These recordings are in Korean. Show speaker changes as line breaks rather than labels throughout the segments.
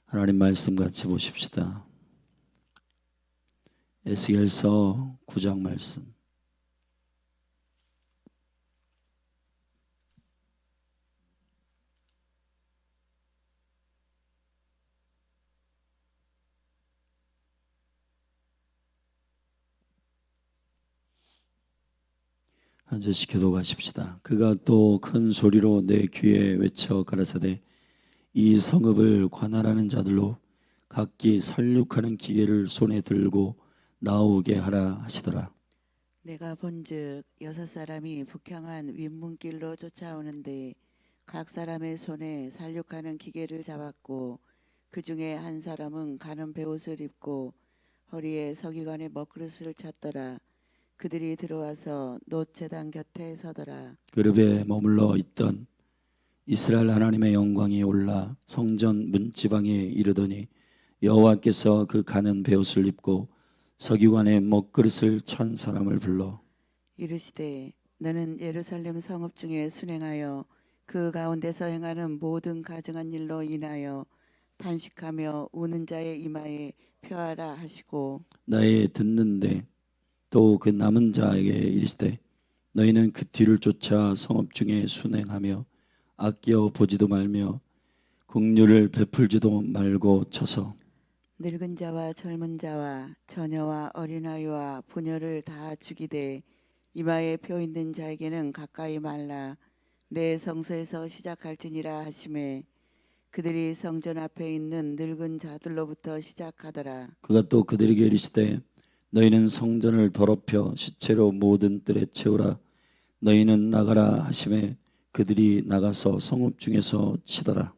하나님 말씀 같이 보십시다. 에스겔서 9장 말씀. 앉으시 기도하십시다. 그가 또 큰 소리로 내 귀에 외쳐 가라사대 이 성읍을 관할하는 자들로 각기 살육하는 기계를 손에 들고 나오게 하라 하시더라.
내가 본즉 6사람이 북향한 윗문길로 쫓아오는데 각 사람의 손에 살육하는 기계를 잡았고 그 중에 한 사람은 가는 베옷을 입고 허리에 서기관의 먹그릇을 찼더라. 그들이 들어와서 놋제단 곁에 서더라.
그룹에 머물러 있던 이스라엘 하나님의 영광이 올라 성전 문지방에 이르더니 여호와께서 그 가는 베옷을 입고 서기관의 먹그릇을 찬 사람을 불러
이르시되 너는 예루살렘 성읍 중에 순행하여 그 가운데서 행하는 모든 가증한 일로 인하여 탄식하며 우는 자의 이마에 표하라 하시고
나의 듣는데 또 그 남은 자에게 이르시되 너희는 그 뒤를 쫓아 성읍 중에 순행하며 아껴 보지도 말며 긍휼을 베풀지도 말고 쳐서
늙은 자와 젊은 자와 처녀와 어린아이와 부녀를 다 죽이되 이마에 표 있는 자에게는 가까이 말라 내 성소에서 시작할지니라 하시매 그들이 성전 앞에 있는 늙은 자들로부터 시작하더라.
그가 또 그들에게 이르시되 너희는 성전을 더럽혀 시체로 모든 뜰에 채우라. 너희는 나가라 하시매 그들이 나가서 성읍 중에서 치더라.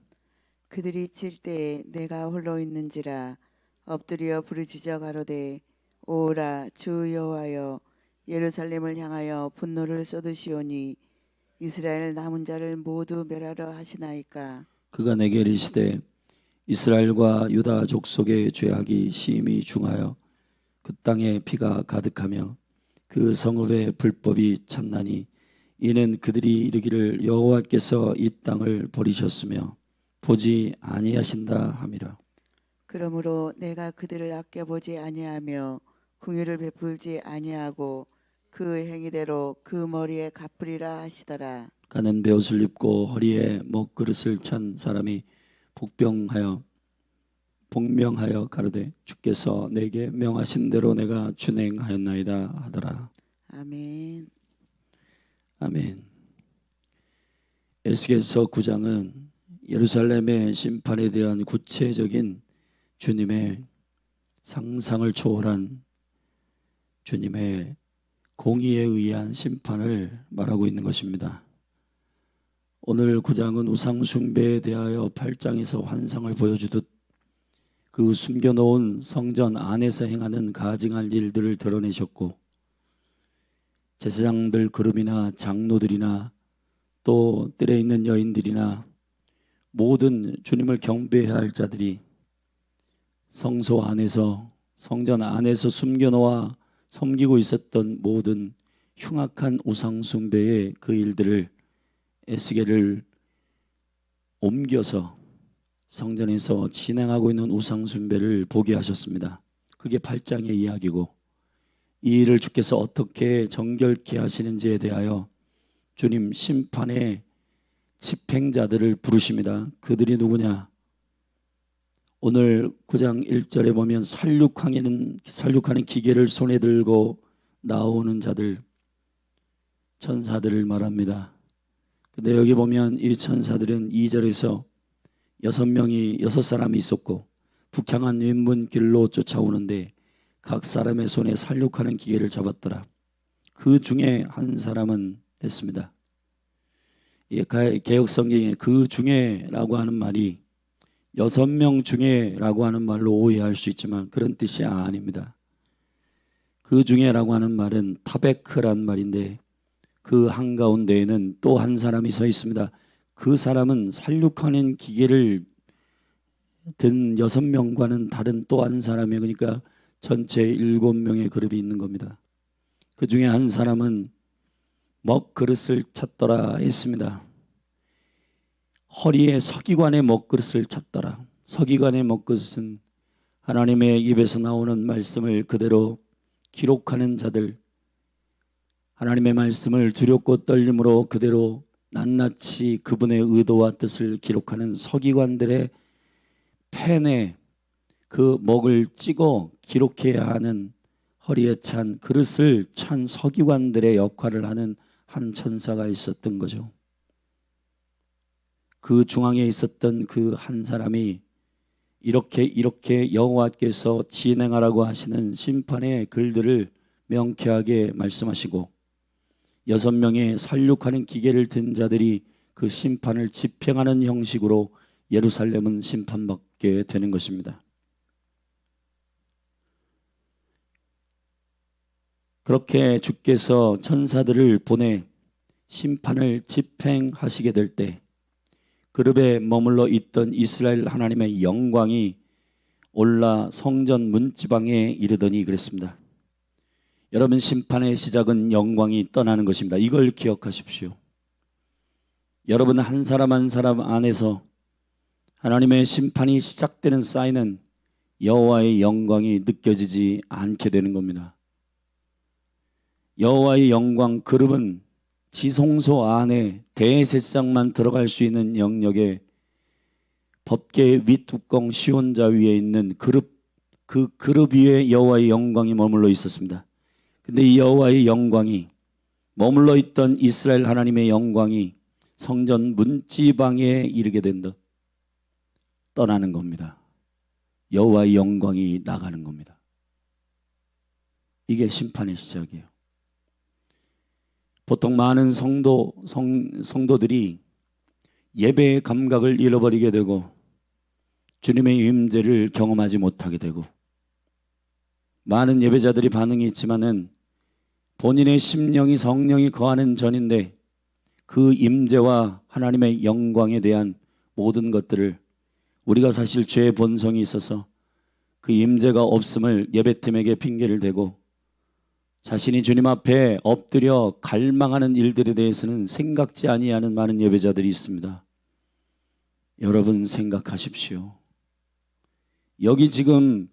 그들이 칠 때에 내가 홀로 있는지라 엎드려 부르짖어 가로되 오라 주 여호와여 예루살렘을 향하여 분노를 쏟으시오니 이스라엘 남은 자를 모두 멸하려 하시나이까.
그가 내게 이르시되 이스라엘과 유다 족속의 죄악이 심히 중하여 그 땅에 피가 가득하며 그 성읍의 불법이 찼나니 이는 그들이 이르기를 여호와께서 이 땅을 버리셨으며 보지 아니하신다 함이라.
그러므로 내가 그들을 아껴보지 아니하며 긍휼을 베풀지 아니하고 그 행위대로 그 머리에 갚으리라 하시더라.
가는 베옷을 입고 허리에 먹그릇을 찬 사람이 복명하여 가로되 주께서 내게 명하신 대로 내가 준행하였나이다 하더라.
아멘.
아멘. 에스겔서 9장은 예루살렘의 심판에 대한 구체적인 주님의 상상을 초월한 주님의 공의에 의한 심판을 말하고 있는 것입니다. 오늘 9장은 우상 숭배에 대하여 8장에서 환상을 보여주듯 그 숨겨놓은 성전 안에서 행하는 가증할 일들을 드러내셨고 제사장들 그룹이나 장로들이나 또 뜰에 있는 여인들이나 모든 주님을 경배해야 할 자들이 성소 안에서 성전 안에서 숨겨놓아 섬기고 있었던 모든 흉악한 우상 숭배의 그 일들을 에스겔을 옮겨서 성전에서 진행하고 있는 우상 숭배를 보게 하셨습니다. 그게 8장의 이야기고 이 일을 주께서 어떻게 정결케 하시는지에 대하여 주님 심판의 집행자들을 부르십니다. 그들이 누구냐? 오늘 9장 1절에 보면 살육하는 기계를 손에 들고 나오는 자들, 천사들을 말합니다. 근데 여기 보면 이 천사들은 2절에서 6사람이 있었고 북향한 윗문길로 쫓아오는데 각 사람의 손에 살육하는 기계를 잡았더라. 그 중에 한 사람은 했습니다. 개역성경에 그 중에라고 하는 말이 6명 중에라고 하는 말로 오해할 수 있지만 그런 뜻이 아닙니다. 그 중에라고 하는 말은 타베크란 말인데 그 한가운데에는 또 한 사람이 서 있습니다. 그 사람은 살육하는 기계를 든 6명과는 다른 또 한 사람이에요. 그러니까 전체 7명의 그룹이 있는 겁니다. 그 중에 한 사람은 먹그릇을 찼더라 했습니다. 허리에 서기관의 먹그릇을 찼더라. 서기관의 먹것은 하나님의 입에서 나오는 말씀을 그대로 기록하는 자들, 하나님의 말씀을 두렵고 떨림으로 그대로 낱낱이 그분의 의도와 뜻을 기록하는 서기관들의 펜에 그 먹을 찍어 기록해야 하는 허리에 찬 그릇을 찬 서기관들의 역할을 하는 한 천사가 있었던 거죠. 그 중앙에 있었던 그 한 사람이 이렇게 여호와께서 진행하라고 하시는 심판의 글들을 명쾌하게 말씀하시고 6명의 살육하는 기계를 든 자들이 그 심판을 집행하는 형식으로 예루살렘은 심판받게 되는 것입니다. 그렇게 주께서 천사들을 보내 심판을 집행하시게 될 때 그룹에 머물러 있던 이스라엘 하나님의 영광이 올라 성전 문지방에 이르더니 그랬습니다. 여러분, 심판의 시작은 영광이 떠나는 것입니다. 이걸 기억하십시오. 여러분 한 사람 한 사람 안에서 하나님의 심판이 시작되는 사인은 여호와의 영광이 느껴지지 않게 되는 겁니다. 여호와의 영광 그룹은 지성소 안에 대제사장만 들어갈 수 있는 영역에 법궤의 윗뚜껑 시온자 위에 있는 그룹, 그 그룹 위에 여호와의 영광이 머물러 있었습니다. 근데 이 여호와의 영광이 머물러 있던 이스라엘 하나님의 영광이 성전 문지방에 이르게 된다. 떠나는 겁니다. 여호와의 영광이 나가는 겁니다. 이게 심판의 시작이에요. 보통 많은 성도들이 예배의 감각을 잃어버리게 되고 주님의 임재를 경험하지 못하게 되고 많은 예배자들이 반응이 있지만은 본인의 심령이 성령이 거하는 전인데 그 임재와 하나님의 영광에 대한 모든 것들을 우리가 사실 죄의 본성이 있어서 그 임재가 없음을 예배팀에게 핑계를 대고 자신이 주님 앞에 엎드려 갈망하는 일들에 대해서는 생각지 아니하는 많은 예배자들이 있습니다. 여러분 생각하십시오. 여기 지금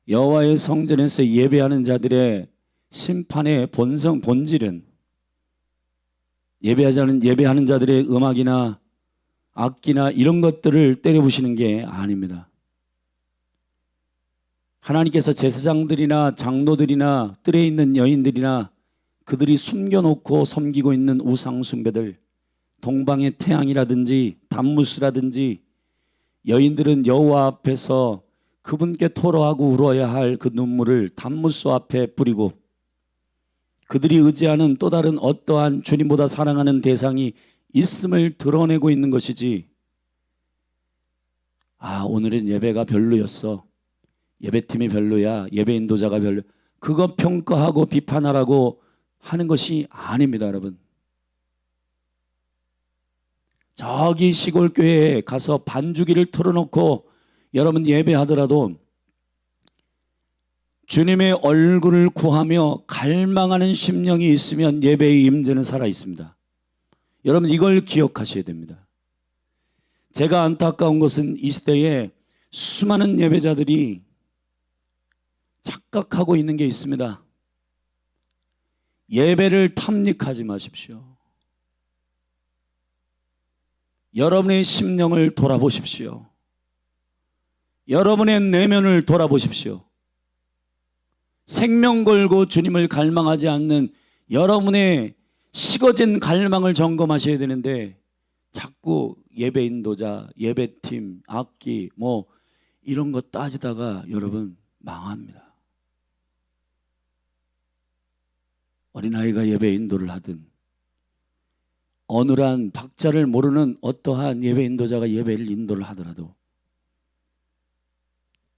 여호와의 성전에서 예배하는 자들의 심판의 본질은 예배하는 자들의 음악이나 악기나 이런 것들을 때려부시는 게 아닙니다. 하나님께서 제사장들이나 장로들이나 뜰에 있는 여인들이나 그들이 숨겨놓고 섬기고 있는 우상 숭배들, 동방의 태양이라든지 담무스라든지 여인들은 여호와 앞에서 그분께 토로하고 울어야 할 그 눈물을 담무스 앞에 뿌리고 그들이 의지하는 또 다른 어떠한 주님보다 사랑하는 대상이 있음을 드러내고 있는 것이지, 오늘은 예배가 별로였어, 예배팀이 별로야, 예배 인도자가 별로, 그거 평가하고 비판하라고 하는 것이 아닙니다. 여러분, 저기 시골 교회에 가서 반주기를 틀어놓고 여러분 예배하더라도 주님의 얼굴을 구하며 갈망하는 심령이 있으면 예배의 임재는 살아 있습니다. 여러분 이걸 기억하셔야 됩니다. 제가 안타까운 것은 이 시대에 수많은 예배자들이 착각하고 있는 게 있습니다. 예배를 탐닉하지 마십시오. 여러분의 심령을 돌아보십시오. 여러분의 내면을 돌아보십시오. 생명 걸고 주님을 갈망하지 않는 여러분의 식어진 갈망을 점검하셔야 되는데 자꾸 예배 인도자, 예배팀, 악기 이런 거 따지다가 여러분 망합니다. 어린아이가 예배 인도를 하든 어느한 박자를 모르는 어떠한 예배 인도자가 예배를 인도를 하더라도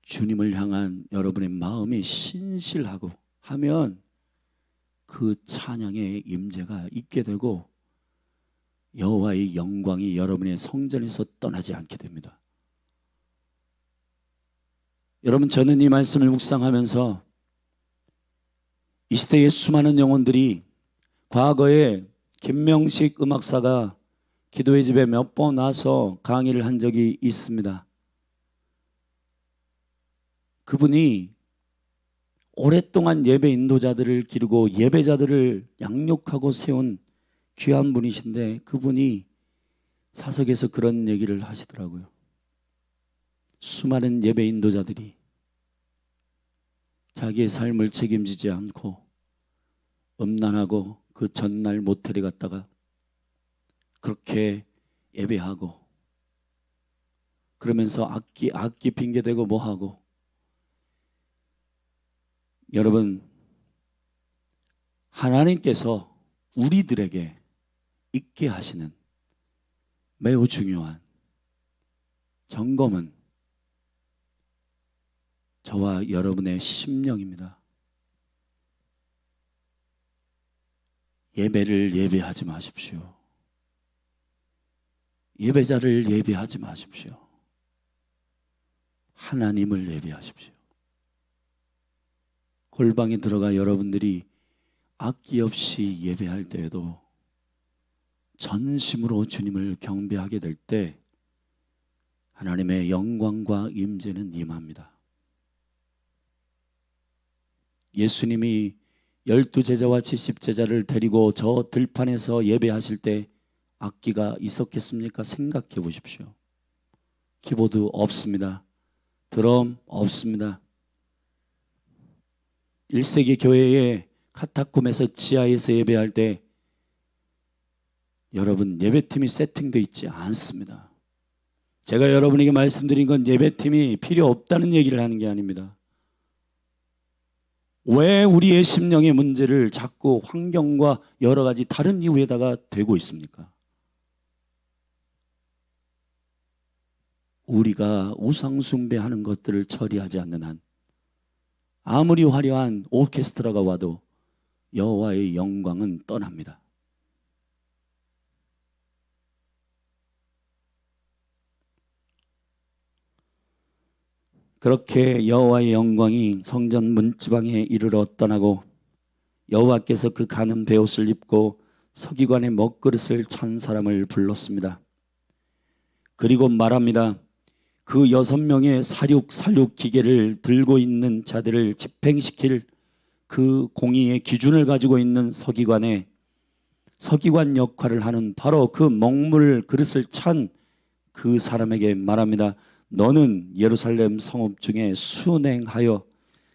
주님을 향한 여러분의 마음이 신실하고 하면 그 찬양의 임재가 있게 되고 여호와의 영광이 여러분의 성전에서 떠나지 않게 됩니다. 여러분, 저는 이 말씀을 묵상하면서 이 시대의 수많은 영혼들이 과거에 김명식 음악사가 기도의 집에 몇 번 와서 강의를 한 적이 있습니다. 그분이 오랫동안 예배 인도자들을 기르고 예배자들을 양육하고 세운 귀한 분이신데 그분이 사석에서 그런 얘기를 하시더라고요. 수많은 예배 인도자들이 자기의 삶을 책임지지 않고 음란하고 그 전날 모텔에 갔다가 그렇게 예배하고 그러면서 악기 핑계대고 뭐하고. 여러분, 하나님께서 우리들에게 있게 하시는 매우 중요한 점검은 저와 여러분의 심령입니다. 예배를 예배하지 마십시오. 예배자를 예배하지 마십시오. 하나님을 예배하십시오. 골방에 들어가 여러분들이 악기 없이 예배할 때에도 전심으로 주님을 경배하게 될 때 하나님의 영광과 임재는 임합니다. 예수님이 12제자와 70제자를 데리고 저 들판에서 예배하실 때 악기가 있었겠습니까? 생각해 보십시오. 키보드 없습니다. 드럼 없습니다. 1세기 교회의 카타콤에서 지하에서 예배할 때 여러분 예배팀이 세팅되어 있지 않습니다. 제가 여러분에게 말씀드린 건 예배팀이 필요 없다는 얘기를 하는 게 아닙니다. 왜 우리의 심령의 문제를 자꾸 환경과 여러 가지 다른 이유에다가 대고 있습니까? 우리가 우상 숭배하는 것들을 처리하지 않는 한 아무리 화려한 오케스트라가 와도 여호와의 영광은 떠납니다. 그렇게 여호와의 영광이 성전 문지방에 이르러 떠나고 여호와께서 그 가는 베옷을 입고 서기관의 먹그릇을 찬 사람을 불렀습니다. 그리고 말합니다. 그 6명의 사륙 기계를 들고 있는 자들을 집행시킬 그 공의의 기준을 가지고 있는 서기관 역할을 하는 바로 그 먹물 그릇을 찬 그 사람에게 말합니다. 너는 예루살렘 성읍 중에 순행하여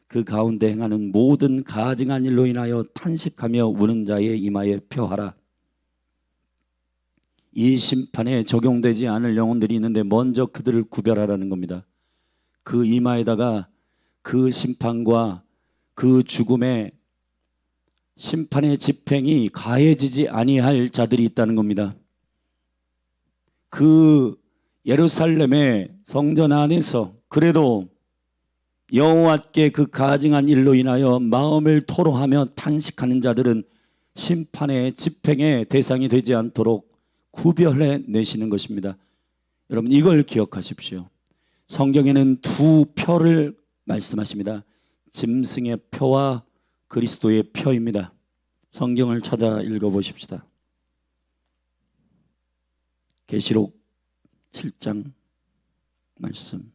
그 가운데 행하는 모든 가증한 일로 인하여 탄식하며 우는 자의 이마에 표하라. 이 심판에 적용되지 않을 영혼들이 있는데 먼저 그들을 구별하라는 겁니다. 그 이마에다가 그 심판과 그 죽음의 심판의 집행이 가해지지 아니할 자들이 있다는 겁니다. 그 예루살렘의 성전 안에서 그래도 여호와께 그 가증한 일로 인하여 마음을 토로하며 탄식하는 자들은 심판의 집행의 대상이 되지 않도록 구별해 내시는 것입니다. 여러분 이걸 기억하십시오. 성경에는 두 표를 말씀하십니다. 짐승의 표와 그리스도의 표입니다. 성경을 찾아 읽어보십시다. 계시록 7장 말씀.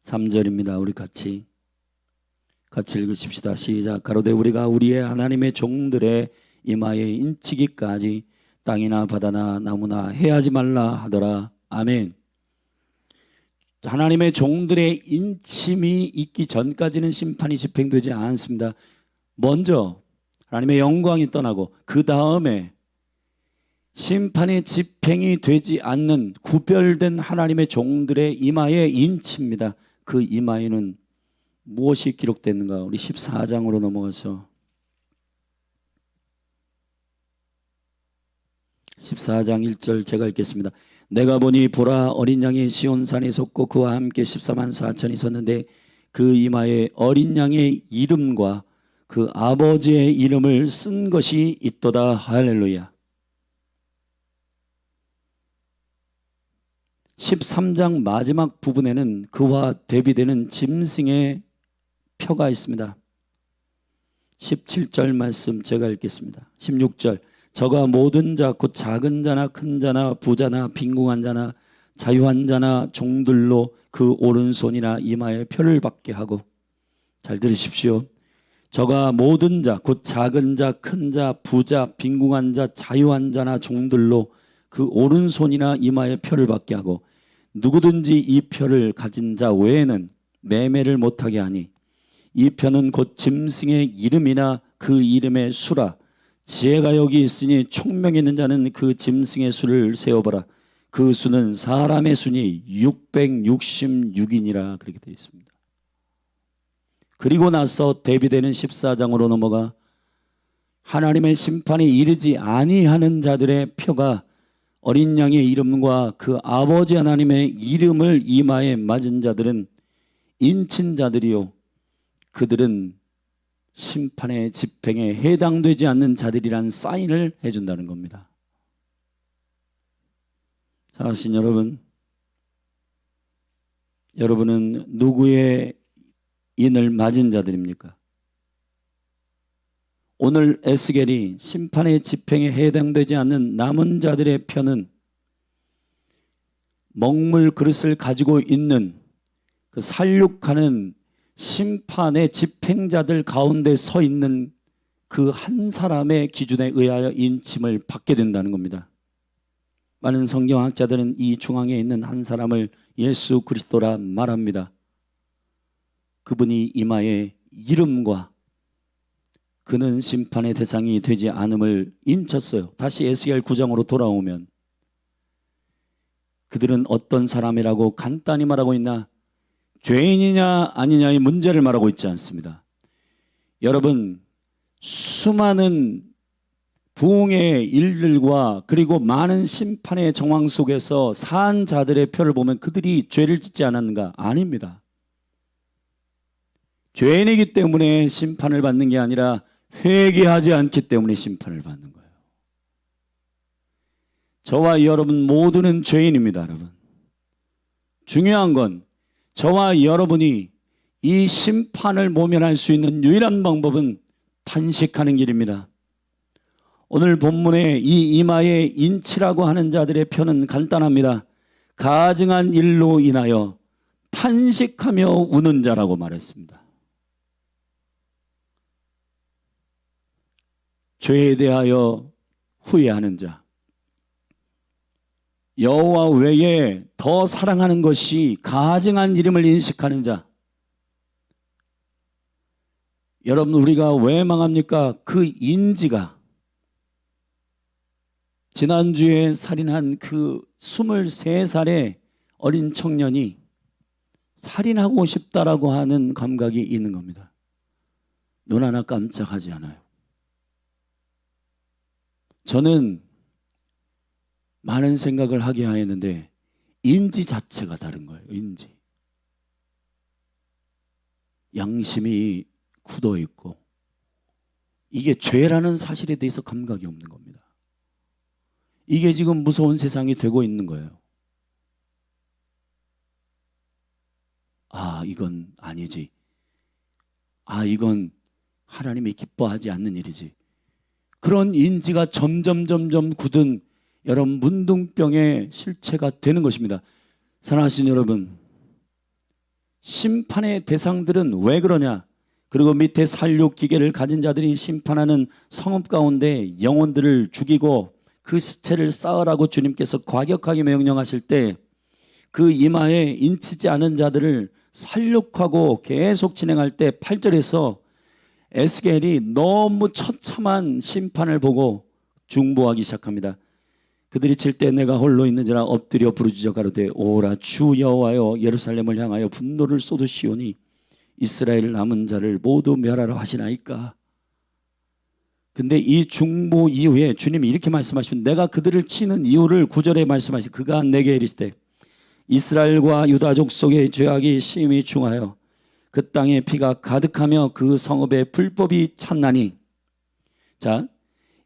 (3절입니다) 우리 같이 읽으십시다. 시작. 가로되 우리가 우리의 하나님의 종들의 이마에 인치기까지 땅이나 바다나 나무나 해하지 말라 하더라. 아멘. 하나님의 종들의 인침이 있기 전까지는 심판이 집행되지 않습니다. 먼저 하나님의 영광이 떠나고 그 다음에 심판의 집행이 되지 않는 구별된 하나님의 종들의 이마에 인치입니다. 그 이마에는 무엇이 기록됐는가? 우리 14장으로 넘어가서 14장 1절 제가 읽겠습니다. 내가 보니 보라 어린 양이 시온산에 섰고 그와 함께 14만 4천이 섰는데 그 이마에 어린 양의 이름과 그 아버지의 이름을 쓴 것이 있도다. 할렐루야. 13장 마지막 부분에는 그와 대비되는 짐승의 표가 있습니다. 17절 말씀 제가 읽겠습니다. 16절 저가 모든 자 곧 작은 자나 큰 자나 부자나 빈궁한 자나 자유한 자나 종들로 그 오른손이나 이마에 표를 받게 하고, 잘 들으십시오. 저가 모든 자 곧 작은 자 큰 자 부자 빈궁한 자 자유한 자나 종들로 그 오른손이나 이마에 표를 받게 하고 누구든지 이 표를 가진 자 외에는 매매를 못하게 하니 이 표는 곧 짐승의 이름이나 그 이름의 수라. 지혜가 여기 있으니 총명 있는 자는 그 짐승의 수를 세어보라. 그 수는 사람의 수니 666이니라. 그렇게 되어 있습니다. 그리고 나서 대비되는 14장으로 넘어가 하나님의 심판이 이르지 아니하는 자들의 표가 어린 양의 이름과 그 아버지 하나님의 이름을 이마에 맞은 자들은 인친 자들이요 그들은 심판의 집행에 해당되지 않는 자들이란 사인을 해준다는 겁니다. 사신 여러분, 여러분은 누구의 인을 맞은 자들입니까? 오늘 에스겔이 심판의 집행에 해당되지 않는 남은 자들의 편은 먹물 그릇을 가지고 있는 그 살육하는 심판의 집행자들 가운데 서 있는 그 한 사람의 기준에 의하여 인침을 받게 된다는 겁니다. 많은 성경학자들은 이 중앙에 있는 한 사람을 예수 그리스도라 말합니다. 그분이 이마에 이름과 그는 심판의 대상이 되지 않음을 인쳤어요. 다시 에스겔 9장으로 돌아오면 그들은 어떤 사람이라고 간단히 말하고 있나? 죄인이냐 아니냐의 문제를 말하고 있지 않습니다. 여러분, 수많은 부흥의 일들과 그리고 많은 심판의 정황 속에서 산 자들의 표를 보면 그들이 죄를 짓지 않았는가? 아닙니다. 죄인이기 때문에 심판을 받는 게 아니라 회개하지 않기 때문에 심판을 받는 거예요. 저와 여러분 모두는 죄인입니다. 여러분, 중요한 건 저와 여러분이 이 심판을 모면할 수 있는 유일한 방법은 탄식하는 길입니다. 오늘 본문에 이 이마에 인치라고 하는 자들의 표는 간단합니다. 가증한 일로 인하여 탄식하며 우는 자라고 말했습니다. 죄에 대하여 후회하는 자, 여호와 외에 더 사랑하는 것이 가증한 이름을 인식하는 자. 여러분, 우리가 왜 망합니까? 그 인지가 지난주에 살인한 그 23살의 어린 청년이 살인하고 싶다라고 하는 감각이 있는 겁니다. 눈 하나 깜짝하지 않아요. 저는 많은 생각을 하게 하였는데 인지 자체가 다른 거예요. 인지. 양심이 굳어 있고 이게 죄라는 사실에 대해서 감각이 없는 겁니다. 이게 지금 무서운 세상이 되고 있는 거예요. 아, 이건 아니지. 아, 이건 하나님이 기뻐하지 않는 일이지. 그런 인지가 점점 굳은 여러분 문둥병의 실체가 되는 것입니다. 사랑하신 여러분, 심판의 대상들은 왜 그러냐? 그리고 밑에 살육 기계를 가진 자들이 심판하는 성읍 가운데 영혼들을 죽이고 그 시체를 쌓으라고 주님께서 과격하게 명령하실 때 그 이마에 인치지 않은 자들을 살육하고 계속 진행할 때 8절에서 에스겔이 너무 처참한 심판을 보고 중보하기 시작합니다. 그들이 칠 때 내가 홀로 있는지라 엎드려 부르짖어 가로되 오라 주 여호와여 예루살렘을 향하여 분노를 쏟으시오니 이스라엘 남은 자를 모두 멸하라 하시나이까. 근데 이 중보 이후에 주님이 이렇게 말씀하시면 내가 그들을 치는 이유를 9절에 말씀하시 그가 내게 이르시되 이스라엘과 유다 족속의 죄악이 심히 중하여 그 땅에 피가 가득하며 그 성읍에 불법이 찼나니. 자,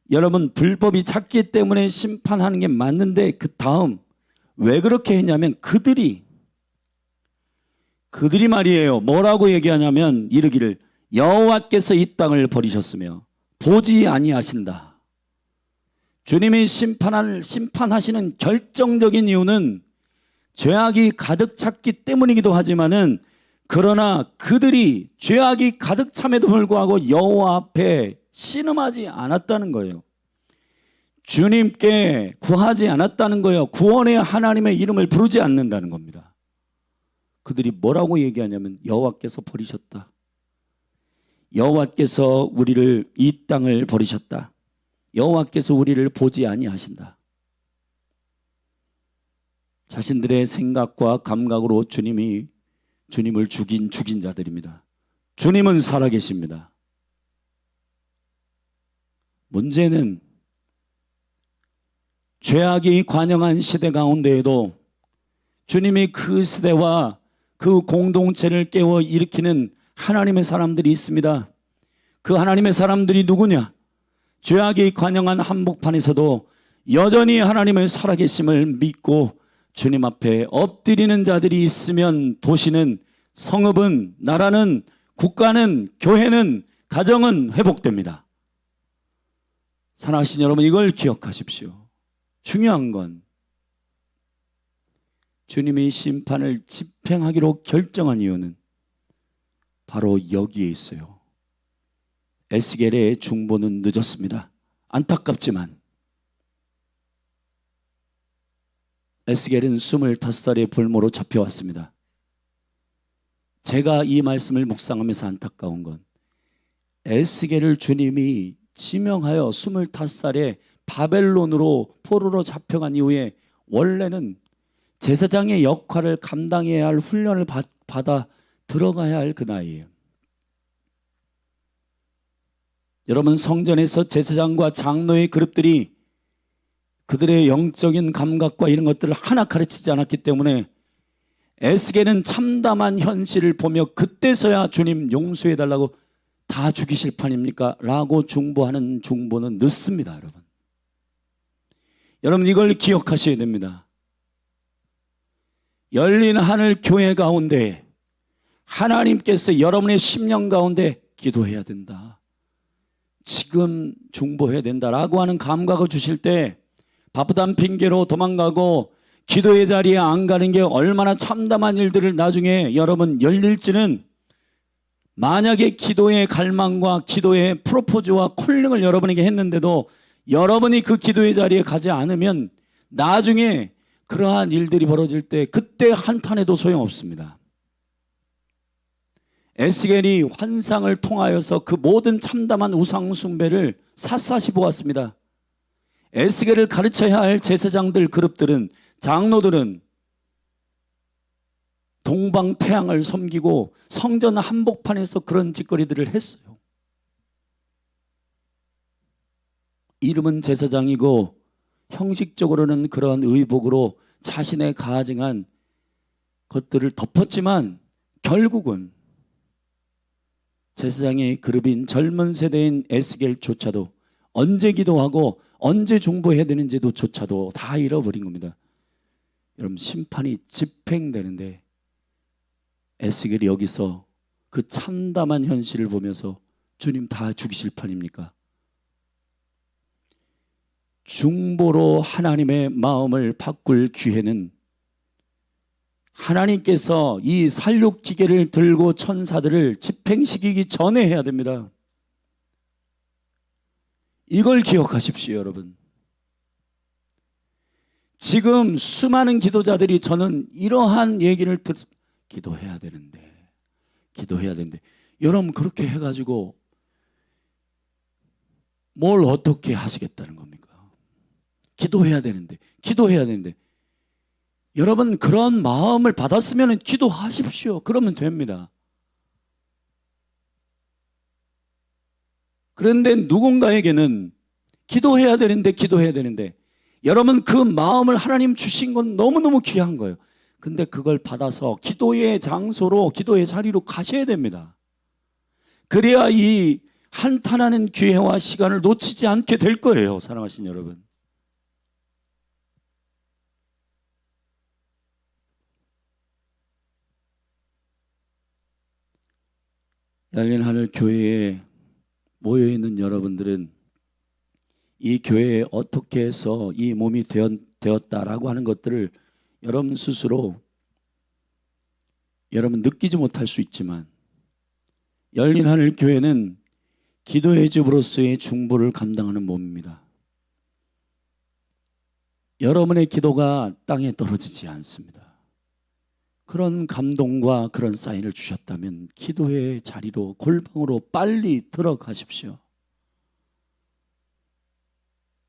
여러분, 불법이 찼기 때문에 심판하는 게 맞는데 그 다음 왜 그렇게 했냐면 그들이 말이에요. 뭐라고 얘기하냐면 이르기를 여호와께서 이 땅을 버리셨으며 보지 아니하신다. 주님이 심판하시는 결정적인 이유는 죄악이 가득 찼기 때문이기도 하지만은, 그러나 그들이 죄악이 가득 참에도 불구하고 여호와 앞에 신음하지 않았다는 거예요. 주님께 구하지 않았다는 거예요. 구원의 하나님의 이름을 부르지 않는다는 겁니다. 그들이 뭐라고 얘기하냐면 여호와께서 버리셨다. 여호와께서 우리를, 이 땅을 버리셨다. 여호와께서 우리를 보지 아니하신다. 자신들의 생각과 감각으로 주님을 죽인 자들입니다. 주님은 살아계십니다. 문제는 죄악이 관영한 시대 가운데에도 주님이 그 시대와 그 공동체를 깨워 일으키는 하나님의 사람들이 있습니다. 그 하나님의 사람들이 누구냐? 죄악이 관영한 한복판에서도 여전히 하나님의 살아계심을 믿고 주님 앞에 엎드리는 자들이 있으면 도시는, 성읍은, 나라는, 국가는, 교회는, 가정은 회복됩니다. 사랑하신 여러분, 이걸 기억하십시오. 중요한 건 주님이 심판을 집행하기로 결정한 이유는 바로 여기에 있어요. 에스겔의 중보는 늦었습니다. 안타깝지만 에스겔은 25살의 볼모로 잡혀왔습니다. 제가 이 말씀을 묵상하면서 안타까운 건, 에스겔을 주님이 지명하여 25살에 바벨론으로 포로로 잡혀간 이후에 원래는 제사장의 역할을 감당해야 할 훈련을 받아 들어가야 할 그 나이예요. 여러분, 성전에서 제사장과 장로의 그룹들이 그들의 영적인 감각과 이런 것들을 하나 가르치지 않았기 때문에 에스겔은 참담한 현실을 보며 그때서야 주님 용서해달라고, 다 죽이실 판입니까? 라고 중보하는 중보는 늦습니다. 여러분 이걸 기억하셔야 됩니다. 열린 하늘 교회 가운데 하나님께서 여러분의 심령 가운데 기도해야 된다, 지금 중보해야 된다라고 하는 감각을 주실 때 바쁘단 핑계로 도망가고 기도의 자리에 안 가는 게 얼마나 참담한 일들을 나중에 여러분 열릴지는, 만약에 기도의 갈망과 기도의 프로포즈와 콜링을 여러분에게 했는데도 여러분이 그 기도의 자리에 가지 않으면 나중에 그러한 일들이 벌어질 때 그때 한탄해도 소용없습니다. 에스겔이 환상을 통하여서 그 모든 참담한 우상 숭배를 샅샅이 보았습니다. 에스겔을 가르쳐야 할 제사장들 그룹들은, 장로들은 동방태양을 섬기고 성전 한복판에서 그런 짓거리들을 했어요. 이름은 제사장이고 형식적으로는 그런 의복으로 자신의 가증한 것들을 덮었지만 결국은 제사장의 그룹인 젊은 세대인 에스겔조차도 언제 기도하고 언제 중보해야 되는지도 조차도 다 잃어버린 겁니다. 여러분, 심판이 집행되는데 에스겔이 여기서 그 참담한 현실을 보면서 주님 다 죽이실 판입니까? 중보로 하나님의 마음을 바꿀 기회는 하나님께서 이 살육기계를 들고 천사들을 집행시키기 전에 해야 됩니다. 이걸 기억하십시오, 여러분. 지금 수많은 기도자들이 저는 이러한 얘기를 기도해야 되는데 여러분, 그렇게 해가지고 뭘 어떻게 하시겠다는 겁니까? 기도해야 되는데 여러분, 그런 마음을 받았으면 기도하십시오. 그러면 됩니다. 그런데 누군가에게는 기도해야 되는데 여러분, 그 마음을 하나님 주신 건 너무너무 귀한 거예요. 근데 그걸 받아서 기도의 장소로, 기도의 자리로 가셔야 됩니다. 그래야 이 한탄하는 기회와 시간을 놓치지 않게 될 거예요. 사랑하신 여러분, 열린 하늘 교회에 모여 있는 여러분들은 이 교회에 어떻게 해서 이 몸이 되었다라고 하는 것들을 여러분 스스로 여러분 느끼지 못할 수 있지만, 열린 하늘 교회는 기도의 집으로서의 중보를 감당하는 몸입니다. 여러분의 기도가 땅에 떨어지지 않습니다. 그런 감동과 그런 사인을 주셨다면 기도의 자리로, 골방으로 빨리 들어가십시오.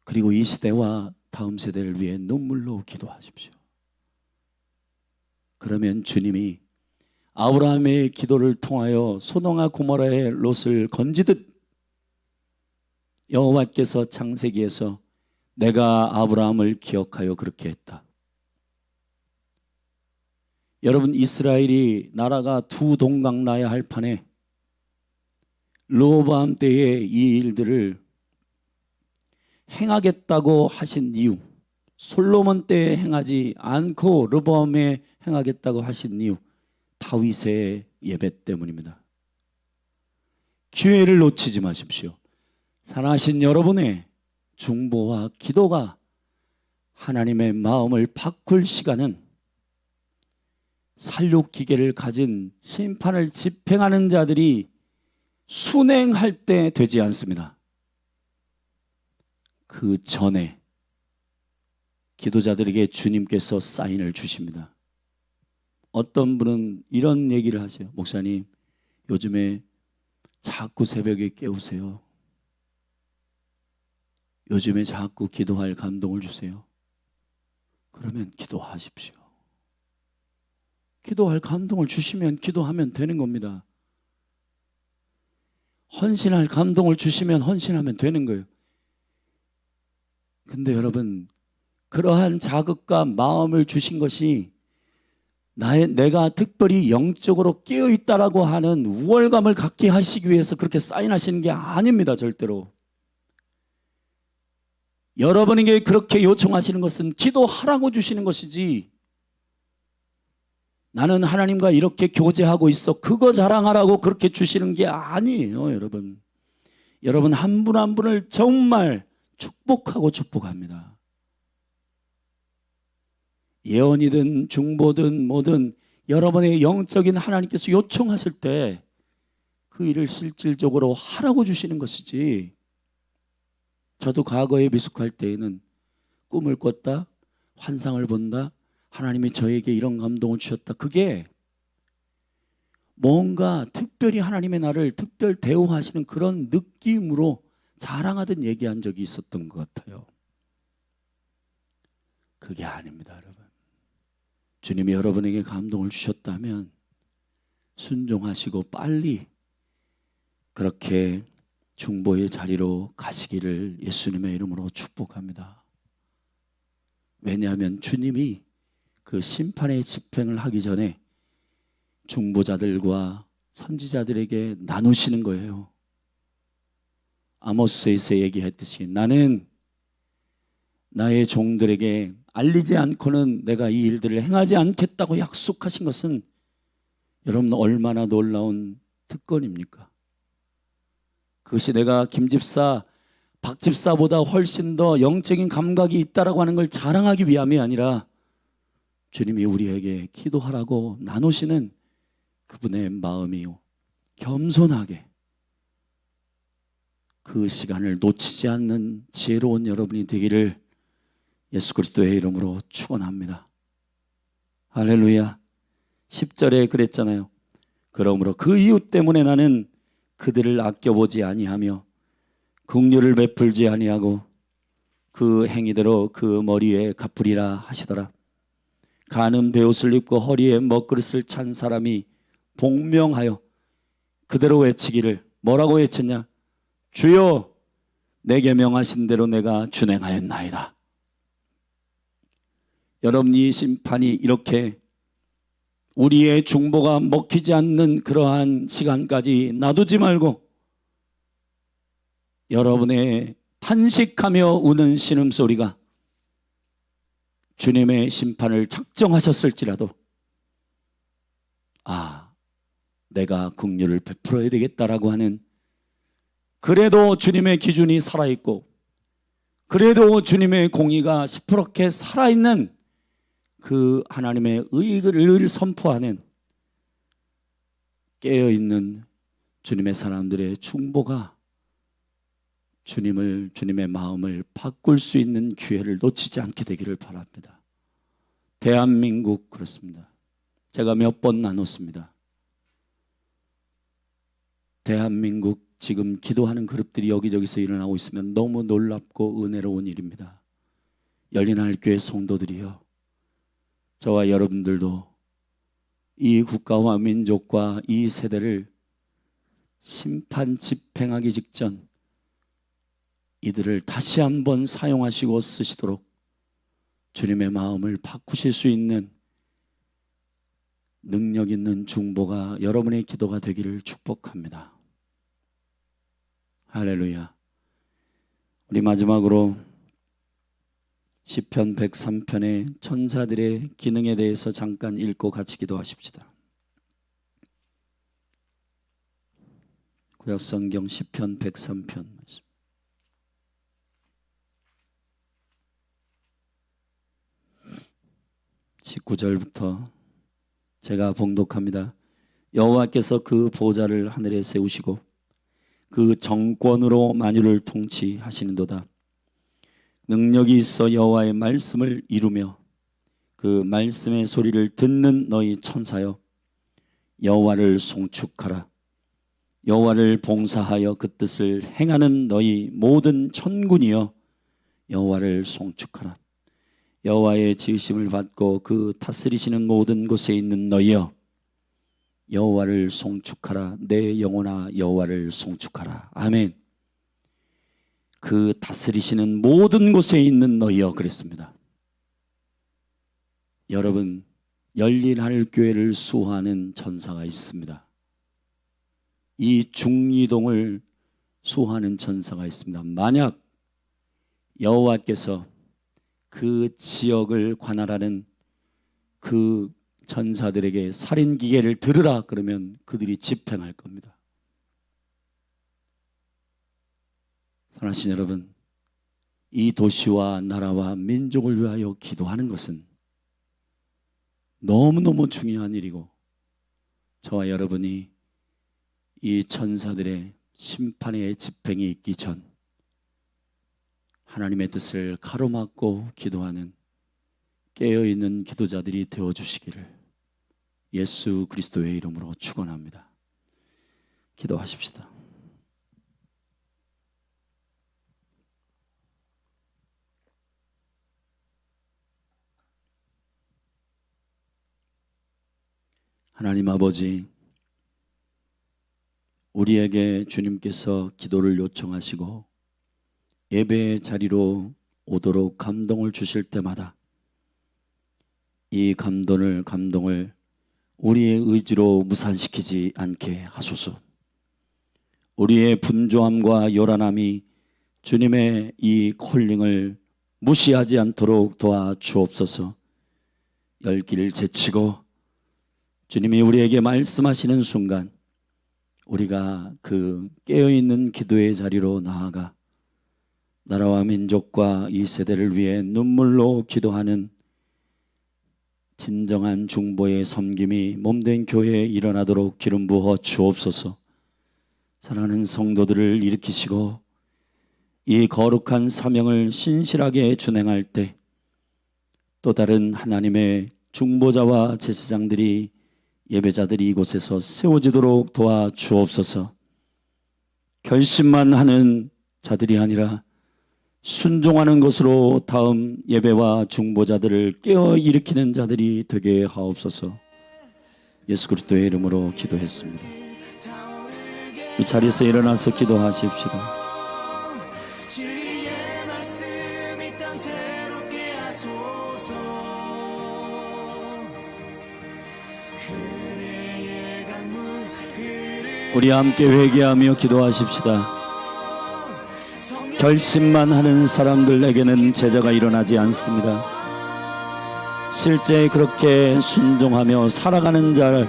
그리고 이 시대와 다음 세대를 위해 눈물로 기도하십시오. 그러면 주님이 아브라함의 기도를 통하여 소돔과 고모라의 롯을 건지듯 여호와께서 창세기에서 내가 아브라함을 기억하여 그렇게 했다. 여러분, 이스라엘이 나라가 두 동강 나야 할 판에 르호보암 때에 이 일들을 행하겠다고 하신 이유, 솔로몬 때에 행하지 않고 르호보암에 행하겠다고 하신 이유, 다윗의 예배 때문입니다. 기회를 놓치지 마십시오. 사랑하신 여러분의 중보와 기도가 하나님의 마음을 바꿀 시간은 살육기계를 가진 심판을 집행하는 자들이 순행할 때 되지 않습니다. 그 전에 기도자들에게 주님께서 사인을 주십니다. 어떤 분은 이런 얘기를 하세요. 목사님, 요즘에 자꾸 새벽에 깨우세요. 요즘에 자꾸 기도할 감동을 주세요. 그러면 기도하십시오. 기도할 감동을 주시면 기도하면 되는 겁니다. 헌신할 감동을 주시면 헌신하면 되는 거예요. 근데 여러분, 그러한 자극과 마음을 주신 것이 내가 특별히 영적으로 깨어있다라고 하는 우월감을 갖게 하시기 위해서 그렇게 사인하시는 게 아닙니다. 절대로. 여러분에게 그렇게 요청하시는 것은 기도하라고 주시는 것이지, 나는 하나님과 이렇게 교제하고 있어, 그거 자랑하라고 그렇게 주시는 게 아니에요. 여러분 한 분 한 분을 정말 축복하고 축복합니다. 예언이든 중보든 뭐든 여러분의 영적인 하나님께서 요청하실 때 그 일을 실질적으로 하라고 주시는 것이지, 저도 과거에 미숙할 때에는 꿈을 꿨다, 환상을 본다, 하나님이 저에게 이런 감동을 주셨다, 그게 뭔가 특별히 하나님의 나를 특별 대우하시는 그런 느낌으로 자랑하듯 얘기한 적이 있었던 것 같아요. 그게 아닙니다. 여러분, 주님이 여러분에게 감동을 주셨다면 순종하시고 빨리 그렇게 중보의 자리로 가시기를 예수님의 이름으로 축복합니다. 왜냐하면 주님이 그 심판의 집행을 하기 전에 중보자들과 선지자들에게 나누시는 거예요. 아모스에서 얘기했듯이 나는 나의 종들에게 알리지 않고는 내가 이 일들을 행하지 않겠다고 약속하신 것은 여러분 얼마나 놀라운 특권입니까? 그것이 내가 김집사, 박집사보다 훨씬 더 영적인 감각이 있다라고 하는 걸 자랑하기 위함이 아니라 주님이 우리에게 기도하라고 나누시는 그분의 마음이요, 겸손하게 그 시간을 놓치지 않는 지혜로운 여러분이 되기를 예수 그리스도의 이름으로 축원합니다. 할렐루야. 10절에 그랬잖아요. 그러므로 그 이유 때문에 나는 그들을 아껴보지 아니하며 긍휼을 베풀지 아니하고 그 행위대로 그 머리에 갚으리라 하시더라. 가는 베옷을 입고 허리에 먹그릇을 찬 사람이 복명하여 그대로 외치기를, 뭐라고 외쳤냐? 주여, 내게 명하신 대로 내가 준행하였나이다. 여러분, 이 심판이 이렇게 우리의 중보가 먹히지 않는 그러한 시간까지 놔두지 말고 여러분의 탄식하며 우는 신음소리가 주님의 심판을 작정하셨을지라도, 내가 긍휼을 베풀어야 되겠다라고 하는, 그래도 주님의 기준이 살아있고 그래도 주님의 공의가 시퍼렇게 살아있는 그 하나님의 의를 선포하는 깨어있는 주님의 사람들의 중보가 주님의 마음을 바꿀 수 있는 기회를 놓치지 않게 되기를 바랍니다. 대한민국 그렇습니다. 제가 몇 번 나눴습니다. 대한민국 지금 기도하는 그룹들이 여기저기서 일어나고 있으면 너무 놀랍고 은혜로운 일입니다. 열린하늘교회 성도들이요, 저와 여러분들도 이 국가와 민족과 이 세대를 심판 집행하기 직전 이들을 다시 한번 사용하시고 쓰시도록 주님의 마음을 바꾸실 수 있는 능력 있는 중보가 여러분의 기도가 되기를 축복합니다. 할렐루야. 우리 마지막으로 시편 103편의 천사들의 기능에 대해서 잠깐 읽고 같이 기도하십시다. 구약성경 시편 103편 19절부터 제가 봉독합니다. 여호와께서 그 보좌를 하늘에 세우시고 그 정권으로 만유를 통치하시는도다. 능력이 있어 여호와의 말씀을 이루며 그 말씀의 소리를 듣는 너희 천사여, 여호와를 송축하라. 여호와를 봉사하여 그 뜻을 행하는 너희 모든 천군이여, 여호와를 송축하라. 여호와의 지으심을 받고 그 다스리시는 모든 곳에 있는 너희여, 여호와를 송축하라. 내 영혼아 여호와를 송축하라. 아멘. 그 다스리시는 모든 곳에 있는 너희여 그랬습니다. 여러분, 열린하늘교회를 수호하는 천사가 있습니다. 이 중리동을 수호하는 천사가 있습니다. 만약 여호와께서 그 지역을 관할하는 그 천사들에게 살인 기계를 들으라 그러면 그들이 집행할 겁니다. 사랑하신 여러분, 이 도시와 나라와 민족을 위하여 기도하는 것은 너무너무 중요한 일이고, 저와 여러분이 이 천사들의 심판의 집행이 있기 전 하나님의 뜻을 가로막고 기도하는 깨어있는 기도자들이 되어주시기를 예수 그리스도의 이름으로 축원합니다. 기도하십시다. 하나님 아버지, 우리에게 주님께서 기도를 요청하시고 예배의 자리로 오도록 감동을 주실 때마다 이 감동을 우리의 의지로 무산시키지 않게 하소서. 우리의 분주함과 요란함이 주님의 이 콜링을 무시하지 않도록 도와주옵소서. 열기를 제치고 주님이 우리에게 말씀하시는 순간 우리가 그 깨어있는 기도의 자리로 나아가 나라와 민족과 이 세대를 위해 눈물로 기도하는 진정한 중보의 섬김이 몸된 교회에 일어나도록 기름 부어 주옵소서. 사랑하는 성도들을 일으키시고 이 거룩한 사명을 신실하게 준행할 때 또 다른 하나님의 중보자와 제사장들이, 예배자들이 이곳에서 세워지도록 도와주옵소서. 결심만 하는 자들이 아니라 순종하는 것으로 다음 예배와 중보자들을 깨어 일으키는 자들이 되게 하옵소서. 예수 그리스도의 이름으로 기도했습니다. 이 자리에서 일어나서 기도하십시다. 우리 함께 회개하며 기도하십시다. 결심만 하는 사람들에게는 제자가 일어나지 않습니다. 실제 그렇게 순종하며 살아가는 자를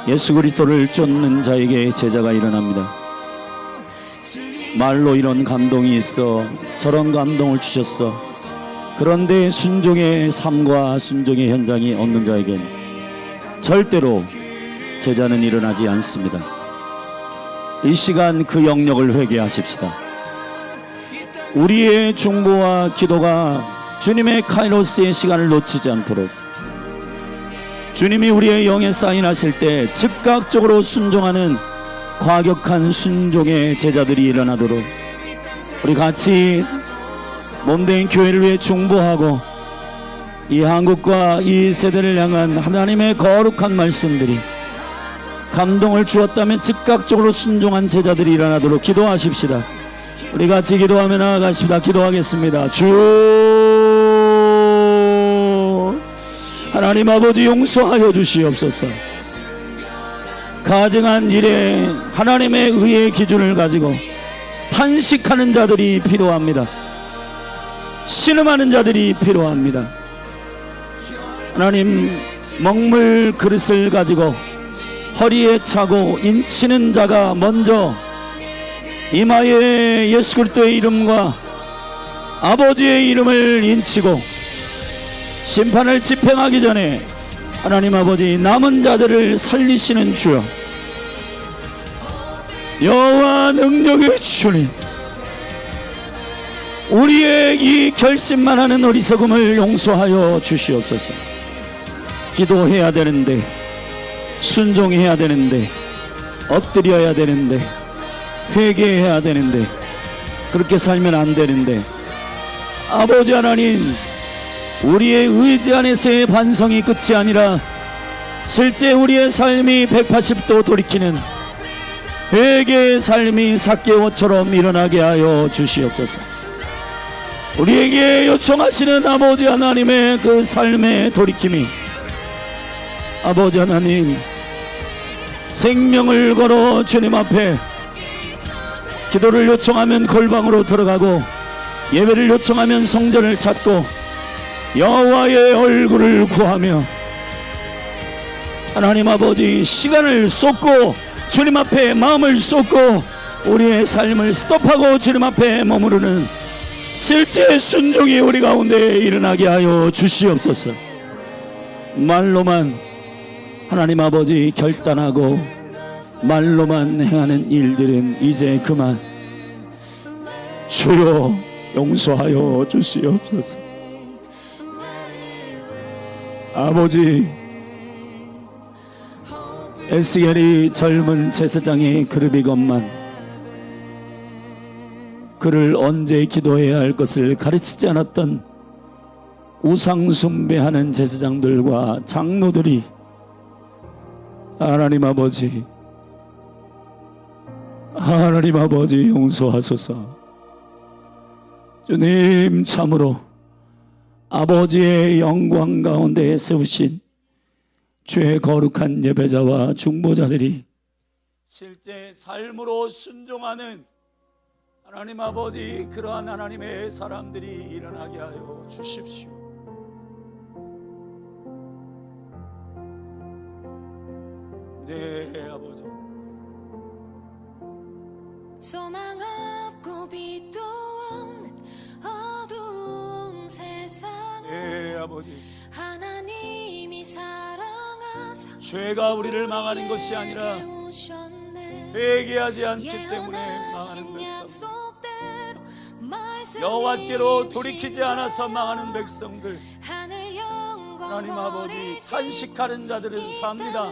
예수 그리스도를 쫓는 자에게 제자가 일어납니다. 말로 이런 감동이 있어 저런 감동을 주셨어. 그런데 순종의 삶과 순종의 현장이 없는 자에겐 절대로 제자는 일어나지 않습니다. 이 시간 그 영역을 회개하십시다. 우리의 중보와 기도가 주님의 카이로스의 시간을 놓치지 않도록, 주님이 우리의 영에 사인하실 때 즉각적으로 순종하는 과격한 순종의 제자들이 일어나도록 우리 같이 몸된 교회를 위해 중보하고, 이 한국과 이 세대를 향한 하나님의 거룩한 말씀들이 감동을 주었다면 즉각적으로 순종한 제자들이 일어나도록 기도하십시다. 우리 같이 기도하며 나아가십니다. 기도하겠습니다. 주 하나님 아버지, 용서하여 주시옵소서. 가증한 일에 하나님의 의의 기준을 가지고 탄식하는 자들이 필요합니다. 신음하는 자들이 필요합니다. 하나님, 먹물 그릇을 가지고 허리에 차고 인치는 자가 먼저 이마에 예수 그리스도의 이름과 아버지의 이름을 인치고 심판을 집행하기 전에 하나님 아버지, 남은 자들을 살리시는 주여, 여호와 능력의 주님, 우리의 이 결심만 하는 어리석음을 용서하여 주시옵소서. 기도해야 되는데, 순종해야 되는데, 엎드려야 되는데, 회개해야 되는데, 그렇게 살면 안 되는데, 아버지 하나님, 우리의 의지 안에서의 반성이 끝이 아니라 실제 우리의 삶이 180도 돌이키는 회개의 삶이 삭개오처럼 일어나게 하여 주시옵소서. 우리에게 요청하시는 아버지 하나님의 그 삶의 돌이킴이, 아버지 하나님, 생명을 걸어 주님 앞에 기도를 요청하면 골방으로 들어가고, 예배를 요청하면 성전을 찾고, 여호와의 얼굴을 구하며 하나님 아버지, 시간을 쏟고 주님 앞에 마음을 쏟고 우리의 삶을 스톱하고 주님 앞에 머무르는 실제 순종이 우리 가운데 일어나게 하여 주시옵소서. 말로만 하나님 아버지 결단하고 말로만 행하는 일들은 이제 그만. 주여, 용서하여 주시옵소서. 아버지, 에스겔이 젊은 제사장의 그룹이건만 그를 언제 기도해야 할 것을 가르치지 않았던 우상 숭배하는 제사장들과 장로들이 하나님 아버지 용서하소서. 주님, 참으로 아버지의 영광 가운데 세우신 주의 거룩한 예배자와 중보자들이 실제 삶으로 순종하는 하나님 아버지, 그러한 하나님의 사람들이 일어나게 하여 주십시오. 네, 아버지.
소망 없고 빛도 없는 어두운 세상에,
네, 아버지.
하나님이 사랑하사
죄가 우리를 망하는 것이 아니라 회개하지 않기 때문에 망하는 백성, 여호와께로 돌이키지 않아서 망하는 백성들, 하나님 아버지, 탄식하는 자들은 삽니다.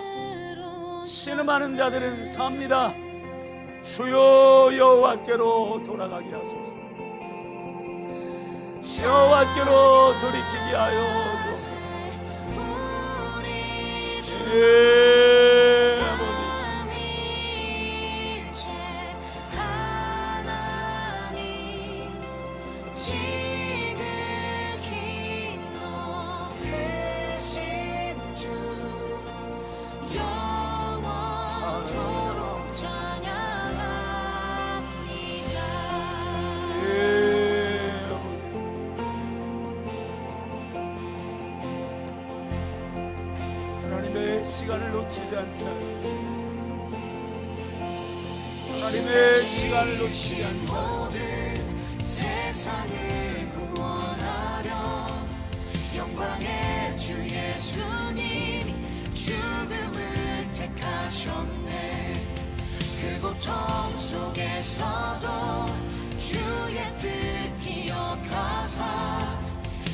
신음하는 자들은 삽니다. 주여, 여호와께로 돌아가게 하소서. 여호와께로 돌이키게 하여 주옵소서. 예, 아버지. 시간을 놓치지
놓치지 않게 하나님의 시간을 놓치지 않게
모든 세상을 구원하려 영광의 주 예수님이 죽음을 택하셨네. 그 고통 속에서도 주의 뜻 기억하사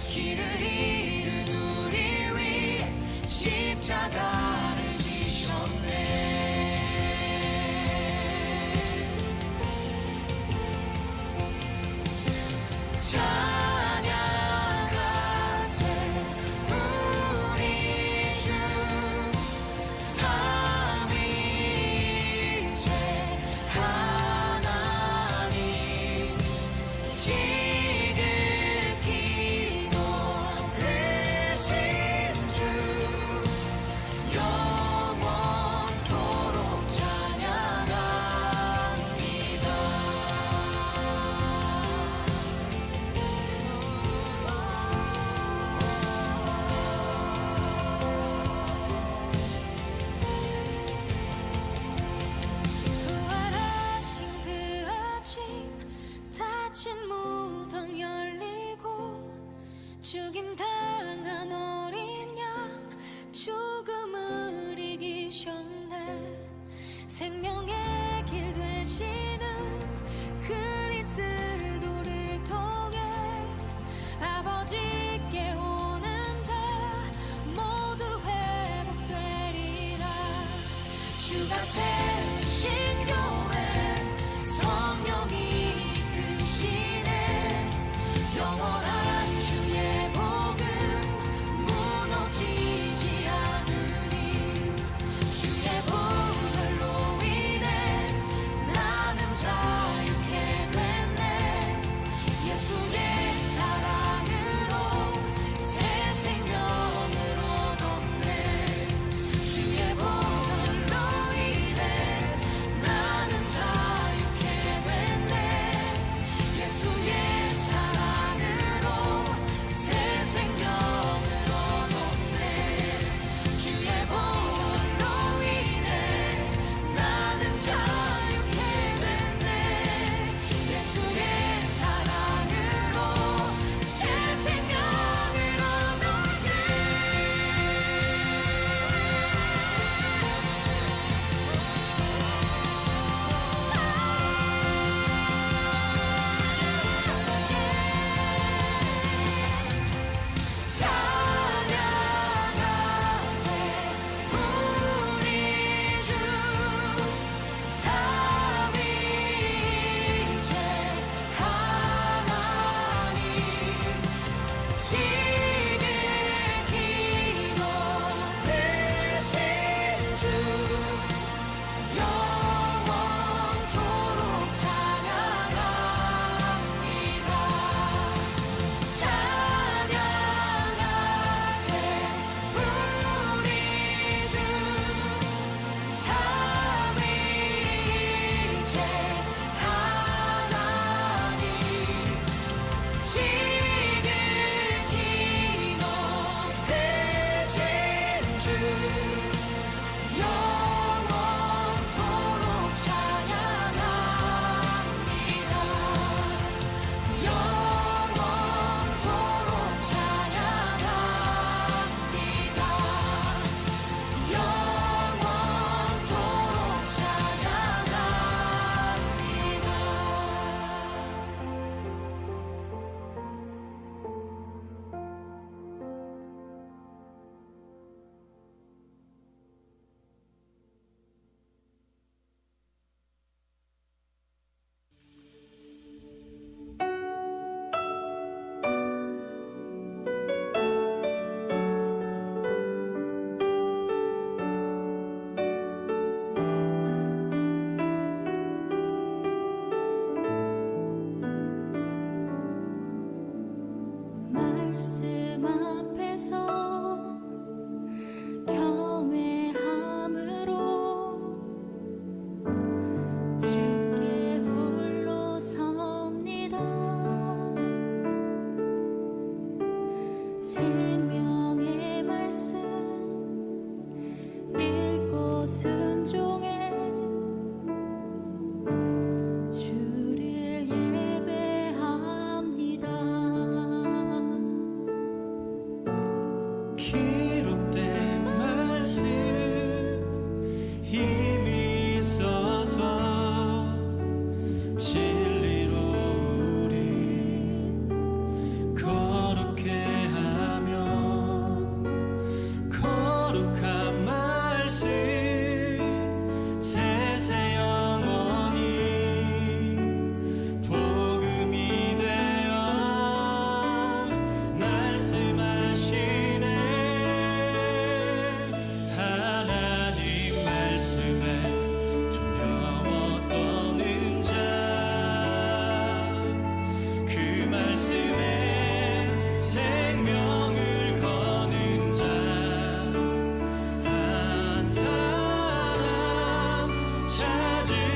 길을 잃은 우리 위해 십자가를 지셨네. 찬양하세 우리 주 삼위일체 하나님 지극히 높으신 주 영원토록 부활하신 그 아침 닫힌 무덤 열리고 죽임당한 어린 양 죽음을 이기셨네. 생명의 길 되시는 그리스도를 통해 아버지께 오는 자 모두 회복되리라. 주가 세우신 교회 성령이 이끄시네. 영원한 주의 복을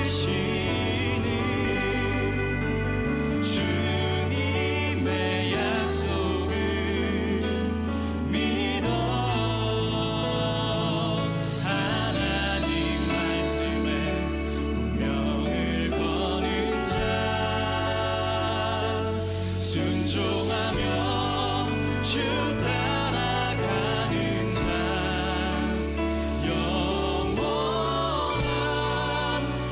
지키시는 주님의 약속을 믿어 하나님 말씀에 운명을 거는 자 순종하며 주 따라가는 자 영원한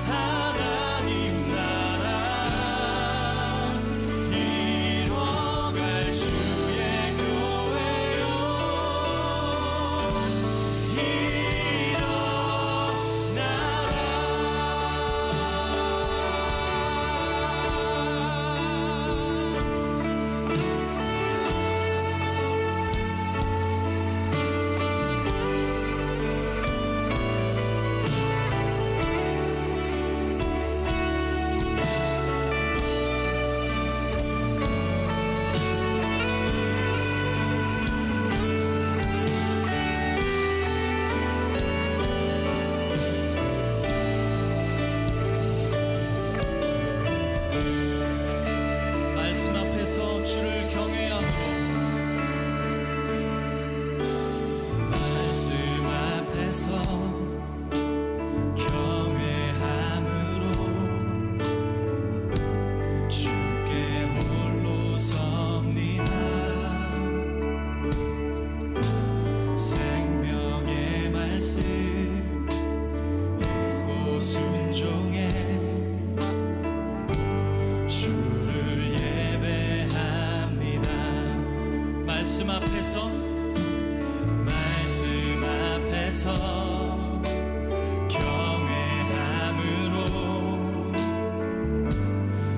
하나님 나라 이뤄갈 주의 교회요 말씀 앞에서 주를 경외함으로 말씀 앞에서 경외함으로 주께 홀로 섭니다 생명의 말씀 읽고 순종해 주를 예배합니다 말씀 앞에서 경외함으로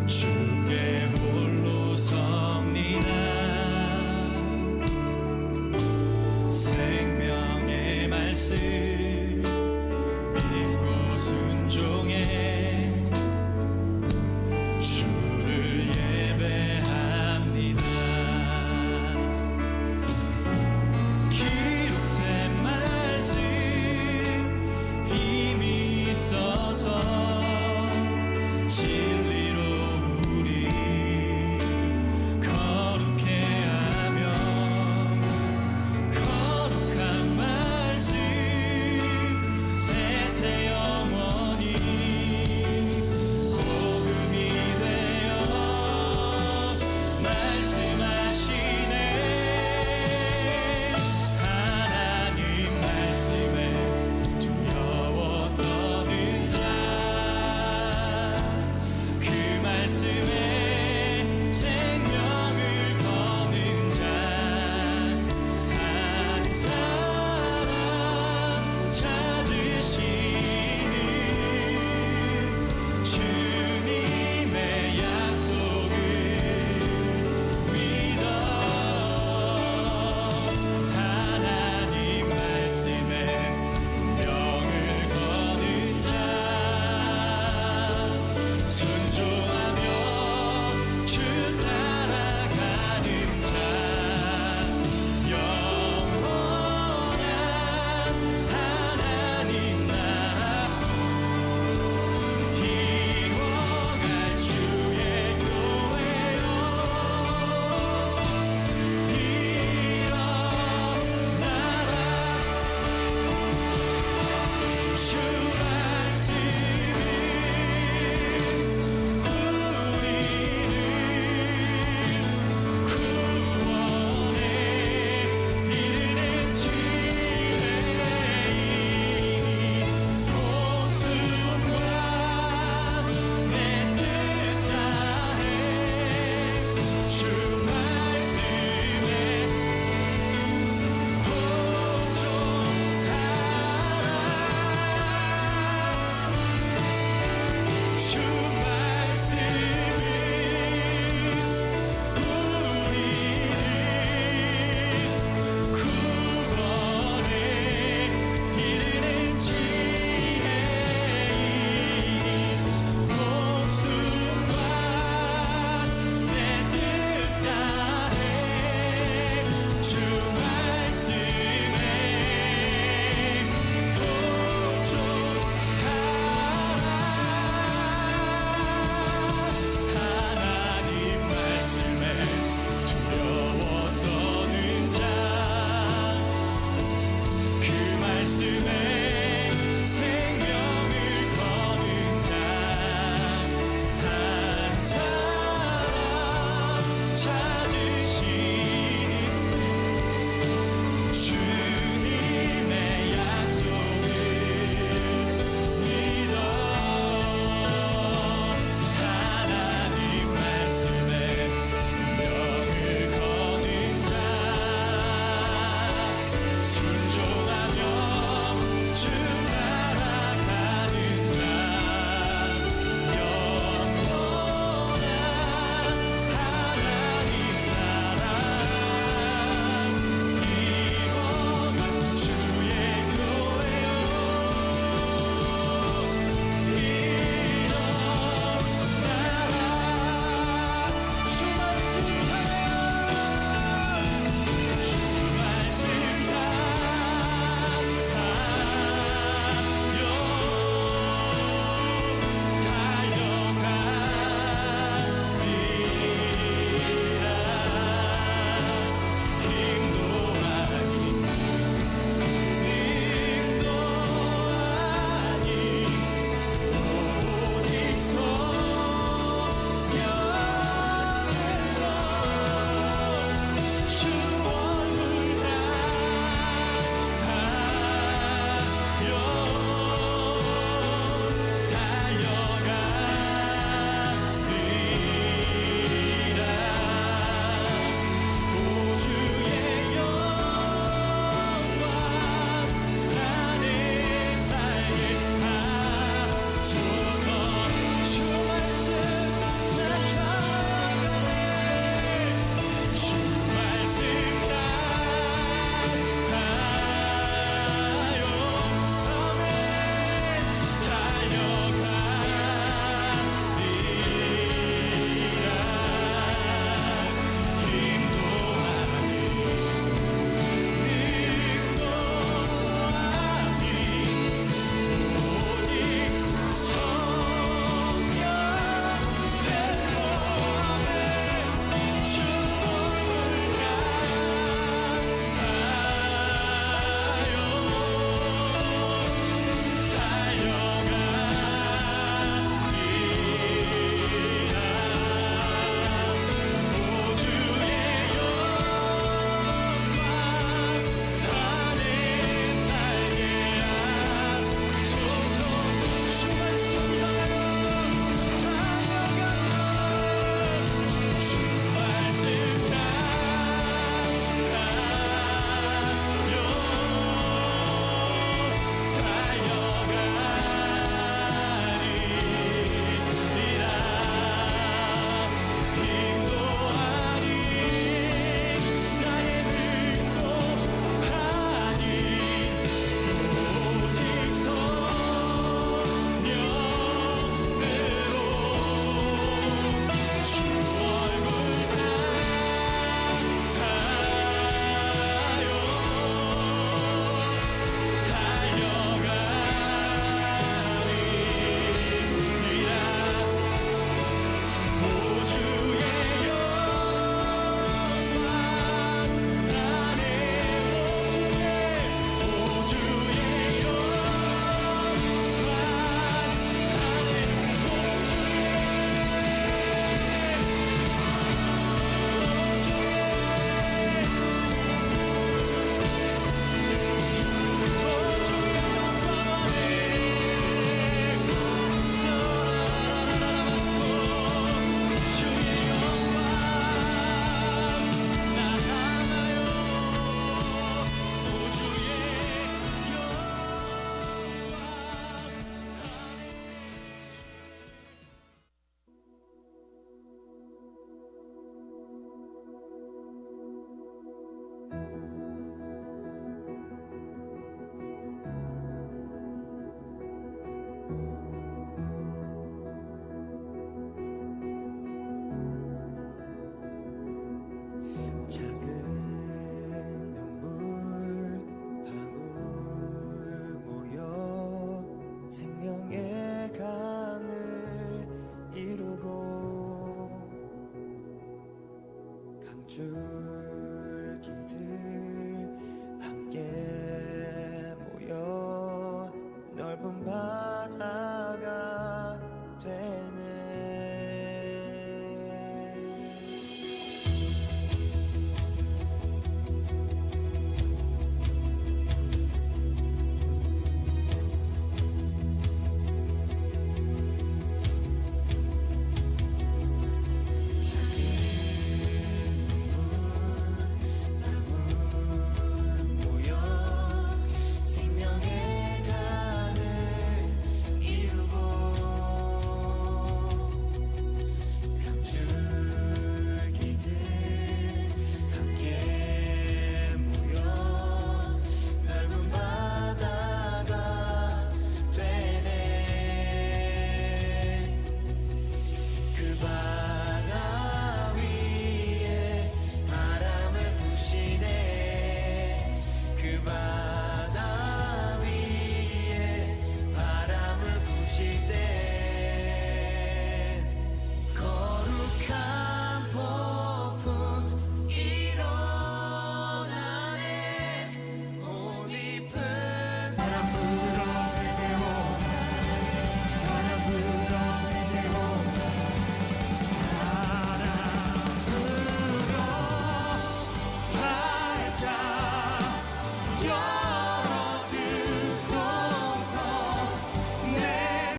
주께 홀로 섭니다 생명의 말씀 믿고 순종해 주를 예배합니다 기록된 말씀 힘이 있어서